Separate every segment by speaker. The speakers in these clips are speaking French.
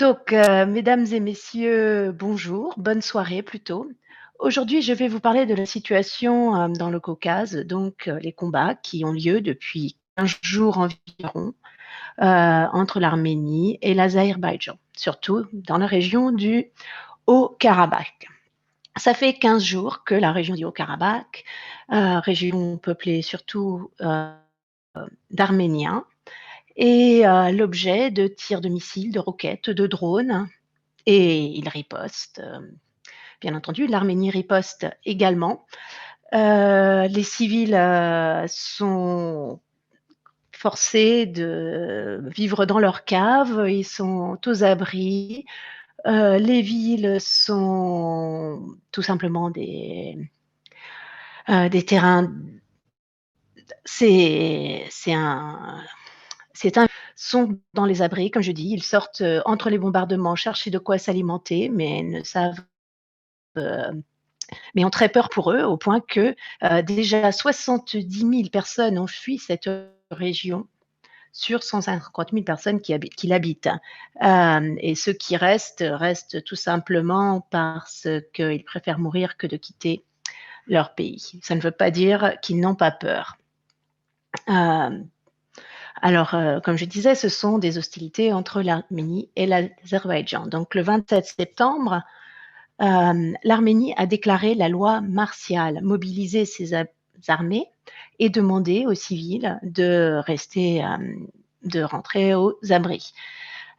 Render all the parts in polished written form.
Speaker 1: Donc, mesdames et messieurs, bonjour, bonne soirée plutôt. Aujourd'hui, je vais vous parler de la situation dans le Caucase, donc les combats qui ont lieu depuis 15 jours environ entre l'Arménie et l'Azerbaïdjan, surtout dans la région du Haut-Karabakh. Ça fait 15 jours que la région du Haut-Karabakh, région peuplée surtout d'Arméniens, est l'objet de tirs de missiles, de roquettes, de drones, et il riposte. Bien entendu, l'Arménie riposte également. Les civils sont forcés de vivre dans leurs caves, ils sont aux abris. Les villes sont tout simplement des terrains. C'est un sont dans les abris, comme je dis, ils sortent entre les bombardements chercher de quoi s'alimenter, mais ne savent mais ont très peur pour eux, au point que déjà 70 000 personnes ont fui cette région sur 150 000 personnes qui l'habitent. Et ceux qui restent tout simplement parce qu'ils préfèrent mourir que de quitter leur pays. Ça ne veut pas dire qu'ils n'ont pas peur. Alors, comme je disais, ce sont des hostilités entre l'Arménie et l'Azerbaïdjan. Donc, le 27 septembre, l'Arménie a déclaré la loi martiale, mobilisé ses armées et demandé aux civils de rester, de rentrer aux abris.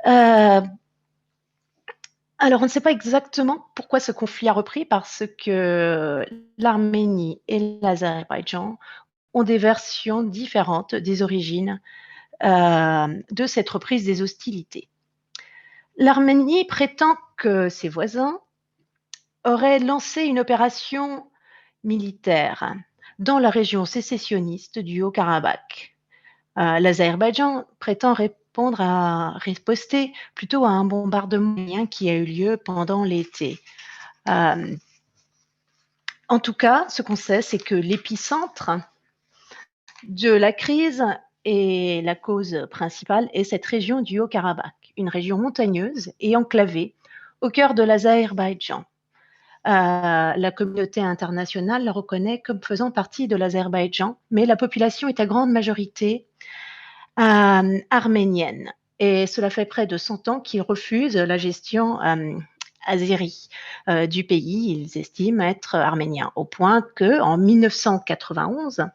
Speaker 1: Alors, on ne sait pas exactement pourquoi ce conflit a repris, parce que l'Arménie et l'Azerbaïdjan ont des versions différentes des origines de cette reprise des hostilités. L'Arménie prétend que ses voisins auraient lancé une opération militaire dans la région sécessionniste du Haut-Karabakh. L'Azerbaïdjan prétend riposter plutôt à un bombardement qui a eu lieu pendant l'été. En tout cas, ce qu'on sait, c'est que l'épicentre de la crise et la cause principale est cette région du Haut-Karabakh, une région montagneuse et enclavée au cœur de l'Azerbaïdjan. La communauté internationale la reconnaît comme faisant partie de l'Azerbaïdjan, mais la population est à grande majorité arménienne. Et cela fait près de 100 ans qu'ils refusent la gestion azérie du pays. Ils estiment être arméniens, au point qu'en 1991,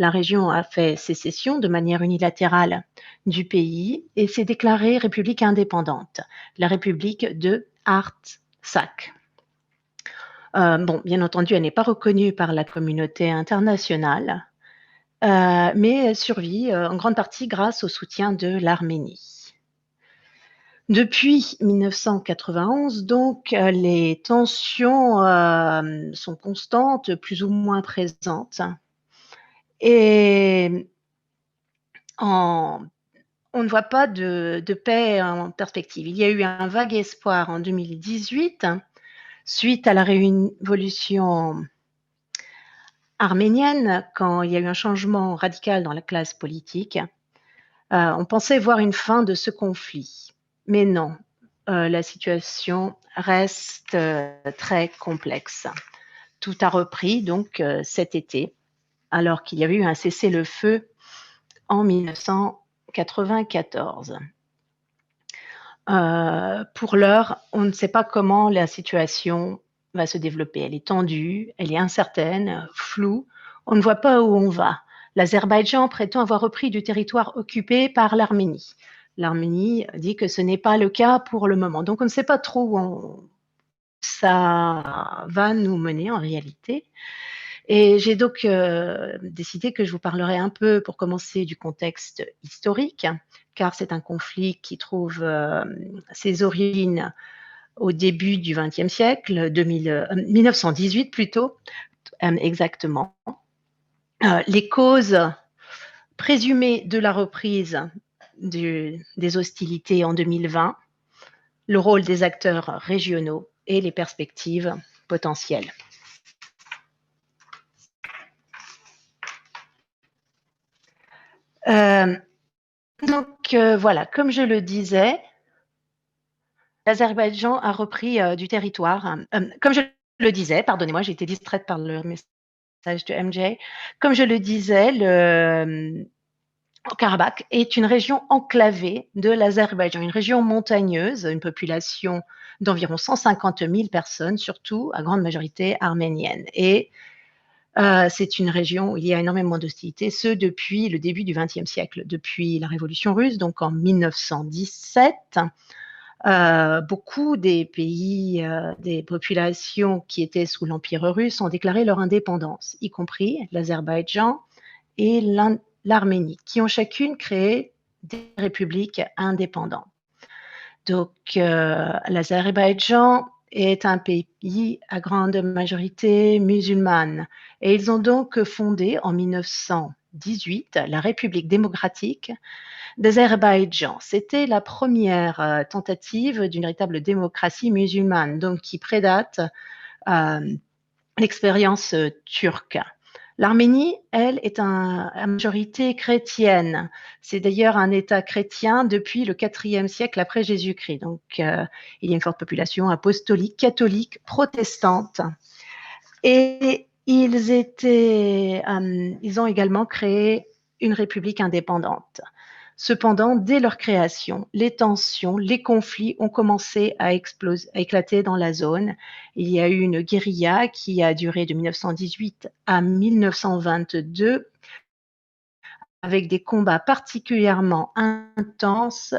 Speaker 1: la région a fait sécession de manière unilatérale du pays et s'est déclarée république indépendante, la république de Artsakh. Bon, bien entendu, elle n'est pas reconnue par la communauté internationale, mais elle survit en grande partie grâce au soutien de l'Arménie. Depuis 1991, donc, les tensions sont constantes, plus ou moins présentes, et on ne voit pas de paix en perspective. Il y a eu un vague espoir en 2018, suite à la révolution arménienne, quand il y a eu un changement radical dans la classe politique. On pensait voir une fin de ce conflit, mais non, la situation reste très complexe. Tout a repris donc cet été, alors qu'il y avait eu un cessez-le-feu en 1994. Pour l'heure, on ne sait pas comment la situation va se développer. Elle est tendue, elle est incertaine, floue. On ne voit pas où on va. L'Azerbaïdjan prétend avoir repris du territoire occupé par l'Arménie. L'Arménie dit que ce n'est pas le cas pour le moment. Donc on ne sait pas trop où ça va nous mener en réalité. Et j'ai donc décidé que je vous parlerai un peu, pour commencer, du contexte historique, car c'est un conflit qui trouve ses origines au début du XXe siècle, 1918 plutôt, exactement. Les causes présumées de la reprise des hostilités en 2020, le rôle des acteurs régionaux et les perspectives potentielles. Donc voilà, comme je le disais, l'Azerbaïdjan a repris du territoire. Comme je le disais, pardonnez-moi, j'ai été distraite par le message de MJ. Comme je le disais, le Karabakh est une région enclavée de l'Azerbaïdjan, une région montagneuse, une population d'environ 150 000 personnes, surtout à grande majorité arménienne. Et c'est une région où il y a énormément d'hostilités, ce depuis le début du XXe siècle, depuis la Révolution russe, donc en 1917. Beaucoup des pays, des populations qui étaient sous l'Empire russe ont déclaré leur indépendance, y compris l'Azerbaïdjan et l'Arménie, qui ont chacune créé des républiques indépendantes. Donc, l'Azerbaïdjan est un pays à grande majorité musulmane et ils ont donc fondé en 1918 la République démocratique d'Azerbaïdjan. C'était la première tentative d'une véritable démocratie musulmane, donc qui prédate l'expérience turque. L'Arménie, elle, est à majorité chrétienne. C'est d'ailleurs un État chrétien depuis le IVe siècle après Jésus-Christ. Donc, il y a une forte population apostolique, catholique, protestante. Et ils ont également créé une république indépendante. Cependant, dès leur création, les tensions, les conflits ont commencé à éclater dans la zone. Il y a eu une guérilla qui a duré de 1918 à 1922, avec des combats particulièrement intenses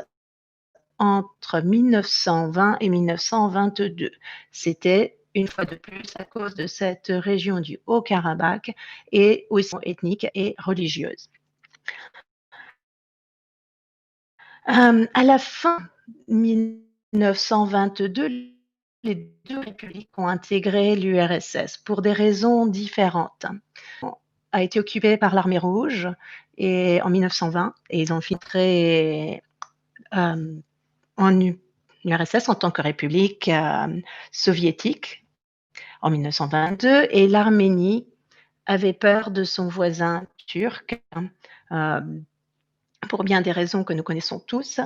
Speaker 1: entre 1920 et 1922. C'était une fois de plus à cause de cette région du Haut-Karabakh et aussi ethnique et religieuse. À la fin 1922, les deux républiques ont intégré l'URSS pour des raisons différentes. A été occupée par l'armée rouge et en 1920 et ils ont filtré en URSS en tant que république soviétique en 1922 et l'Arménie avait peur de son voisin turc pour bien des raisons que nous connaissons tous,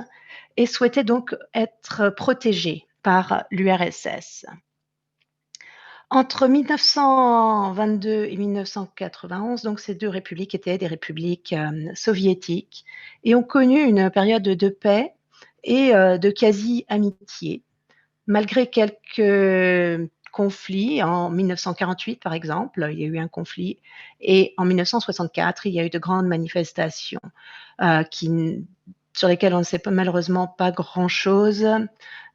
Speaker 1: et souhaitait donc être protégée par l'URSS. Entre 1922 et 1991, donc ces deux républiques étaient des républiques soviétiques et ont connu une période de paix et de quasi-amitié, malgré quelques conflits. En 1948, par exemple, il y a eu un conflit, et en 1964, il y a eu de grandes manifestations sur lesquelles on ne sait malheureusement pas grand-chose,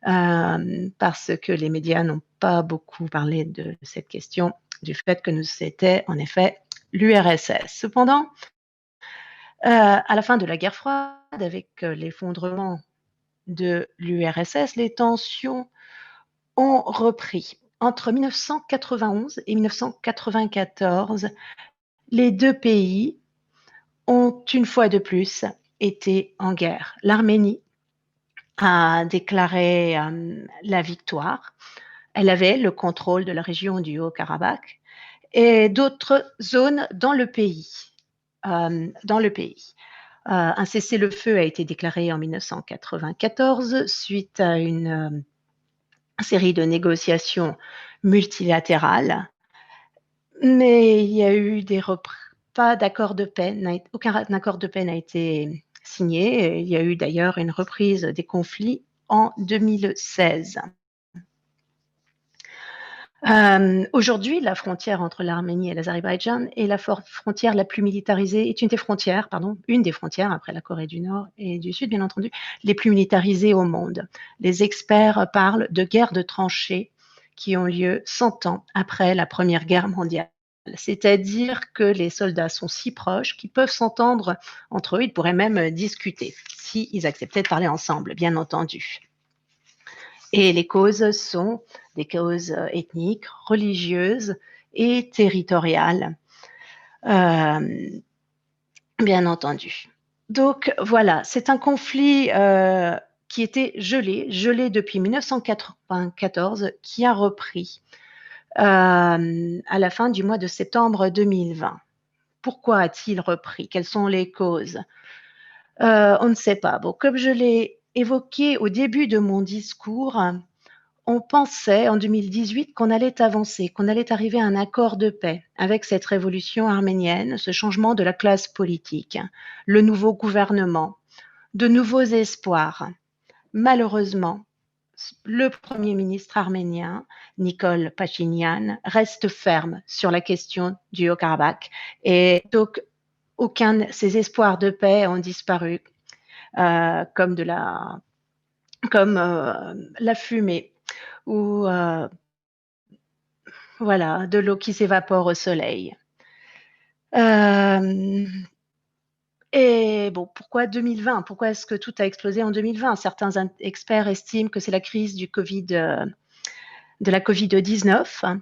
Speaker 1: parce que les médias n'ont pas beaucoup parlé de cette question, du fait que c'était en effet l'URSS. Cependant, à la fin de la guerre froide, avec l'effondrement de l'URSS, les tensions ont repris. Entre 1991 et 1994, les deux pays ont une fois de plus été en guerre. L'Arménie a déclaré la victoire. Elle avait le contrôle de la région du Haut-Karabakh et d'autres zones dans le pays. Un cessez-le-feu a été déclaré en 1994 suite à une série de négociations multilatérales, mais il y a eu pas d'accord de paix, aucun accord de paix n'a été signé. Il y a eu d'ailleurs une reprise des conflits en 2016. Aujourd'hui, la frontière entre l'Arménie et l'Azerbaïdjan est la frontière la plus militarisée, est une des frontières après la Corée du Nord et du Sud, bien entendu, les plus militarisées au monde. Les experts parlent de guerres de tranchées qui ont lieu 100 ans après la Première Guerre mondiale. C'est-à-dire que les soldats sont si proches qu'ils peuvent s'entendre entre eux, ils pourraient même discuter s'ils acceptaient de parler ensemble, bien entendu. Et les causes sont des causes ethniques, religieuses et territoriales, bien entendu. Donc voilà, c'est un conflit qui était gelé depuis 1994, qui a repris à la fin du mois de septembre 2020. Pourquoi a-t-il repris? Quelles sont les causes? On ne sait pas. Bon, comme je l'ai évoqué au début de mon discours, on pensait en 2018 qu'on allait avancer, qu'on allait arriver à un accord de paix avec cette révolution arménienne, ce changement de la classe politique, le nouveau gouvernement, de nouveaux espoirs. Malheureusement, le Premier ministre arménien, Nikol Pachinian, reste ferme sur la question du Haut-Karabakh. Et donc, ces espoirs de paix ont disparu comme la fumée ou voilà, de l'eau qui s'évapore au soleil. Et bon, pourquoi 2020? Pourquoi est-ce que tout a explosé en 2020? Certains experts estiment que c'est la crise de la Covid-19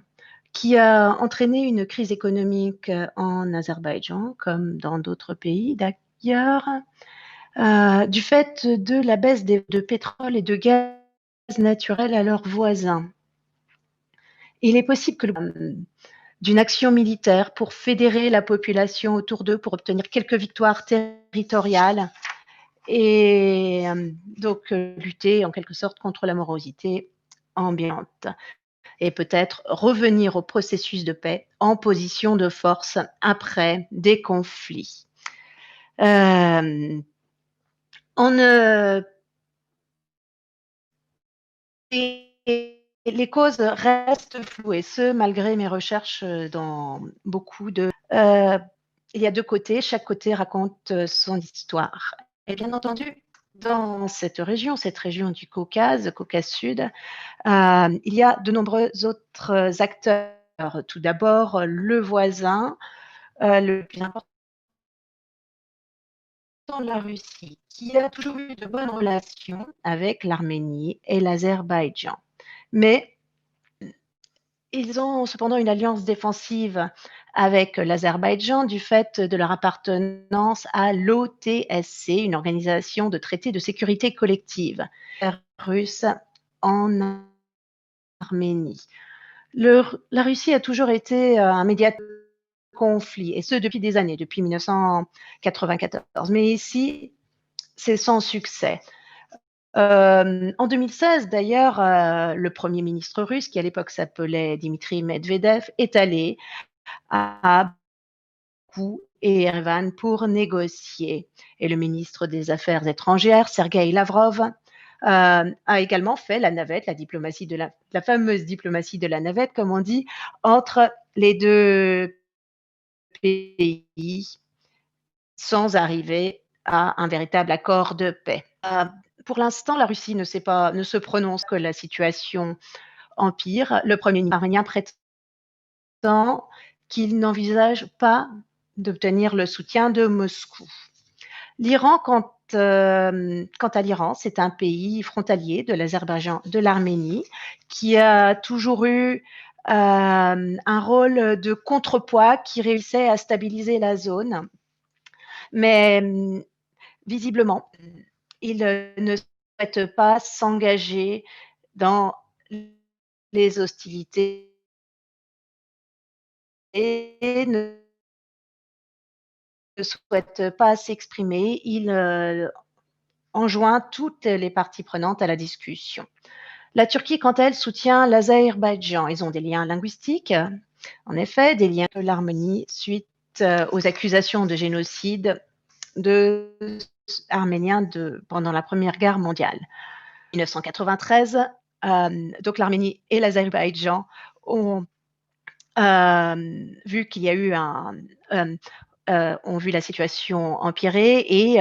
Speaker 1: qui a entraîné une crise économique en Azerbaïdjan, comme dans d'autres pays d'ailleurs, du fait de la baisse de pétrole et de gaz naturel à leurs voisins. Il est possible que d'une action militaire pour fédérer la population autour d'eux, pour obtenir quelques victoires territoriales et donc lutter en quelque sorte contre la morosité ambiante et peut-être revenir au processus de paix en position de force après des conflits. On ne les causes restent floues et ce, malgré mes recherches dans beaucoup de... il y a deux côtés, chaque côté raconte son histoire. Et bien entendu, dans cette région du Caucase Sud, il y a de nombreux autres acteurs. Tout d'abord, le voisin, le plus important, la Russie, qui a toujours eu de bonnes relations avec l'Arménie et l'Azerbaïdjan. Mais ils ont cependant une alliance défensive avec l'Azerbaïdjan du fait de leur appartenance à l'OTSC, une organisation de traité de sécurité collective russe en Arménie. La Russie a toujours été un médiateur de conflit, et ce depuis des années, depuis 1994. Mais ici, c'est sans succès. En 2016, d'ailleurs, le Premier ministre russe, qui à l'époque s'appelait Dmitri Medvedev, est allé à Bakou et Erevan pour négocier. Et le ministre des Affaires étrangères, Sergueï Lavrov, a également fait la navette, la fameuse diplomatie de la navette, comme on dit, entre les deux pays, sans arriver à un véritable accord de paix. Pour l'instant, la Russie ne se prononce que la situation empire. Le Premier ministre arménien prétend qu'il n'envisage pas d'obtenir le soutien de Moscou. L'Iran, quant à l'Iran, c'est un pays frontalier de l'Azerbaïdjan, de l'Arménie, qui a toujours eu un rôle de contrepoids qui réussissait à stabiliser la zone. Mais visiblement, il ne souhaite pas s'engager dans les hostilités et ne souhaite pas s'exprimer. Il enjoint toutes les parties prenantes à la discussion. La Turquie, quant à elle, soutient l'Azerbaïdjan. Ils ont des liens linguistiques, en effet, des liens de l'Arménie suite aux accusations de génocide de arméniens pendant la Première Guerre mondiale. En 1993, donc l'Arménie et l'Azerbaïdjan ont vu qu'il y a eu ont vu la situation empirer et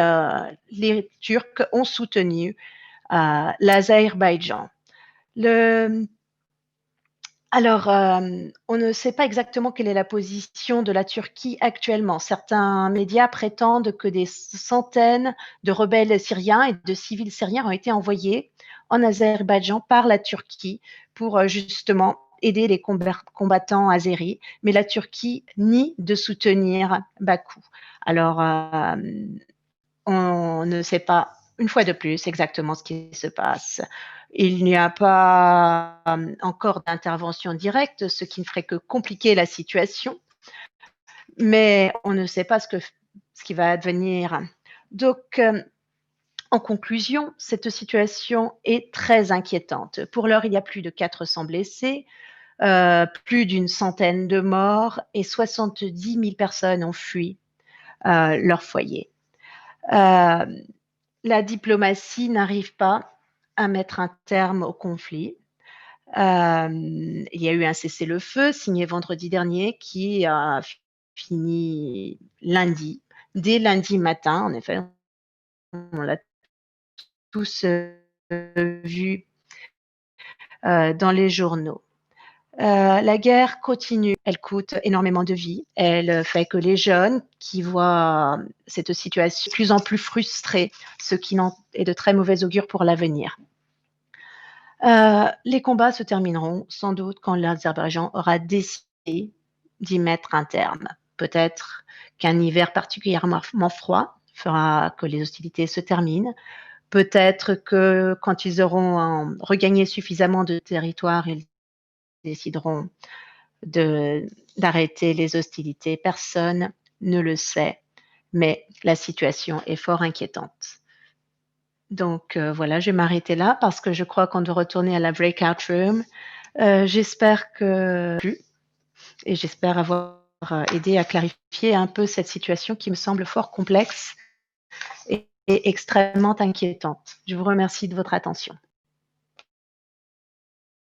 Speaker 1: les Turcs ont soutenu l'Azerbaïdjan. Alors, on ne sait pas exactement quelle est la position de la Turquie actuellement. Certains médias prétendent que des centaines de rebelles syriens et de civils syriens ont été envoyés en Azerbaïdjan par la Turquie pour justement aider les combattants azéris. Mais la Turquie nie de soutenir Bakou. Alors, on ne sait pas, une fois de plus, exactement ce qui se passe. Il n'y a pas encore d'intervention directe, ce qui ne ferait que compliquer la situation, mais on ne sait pas ce qui va advenir. Donc, En conclusion, cette situation est très inquiétante. Pour l'heure, il y a plus de 400 blessés, plus d'une centaine de morts et 70 000 personnes ont fui leur foyer. Euh, la diplomatie n'arrive pas à mettre un terme au conflit. Il y a eu un cessez-le-feu signé vendredi dernier qui a fini lundi, dès lundi matin. En effet, on l'a tous vu dans les journaux. La guerre continue, elle coûte énormément de vies, elle fait que les jeunes qui voient cette situation de plus en plus frustrés, ce qui est de très mauvais augure pour l'avenir. Les combats se termineront sans doute quand l'Azerbaïdjan aura décidé d'y mettre un terme. Peut-être qu'un hiver particulièrement froid fera que les hostilités se terminent. Peut-être que quand ils auront regagné suffisamment de territoire, ils décideront d'arrêter les hostilités. Personne ne le sait, mais la situation est fort inquiétante. Donc voilà, je vais m'arrêter là parce que je crois qu'on doit retourner à la breakout room. J'espère que et j'espère avoir aidé à clarifier un peu cette situation qui me semble fort complexe et extrêmement inquiétante. Je vous remercie de votre attention.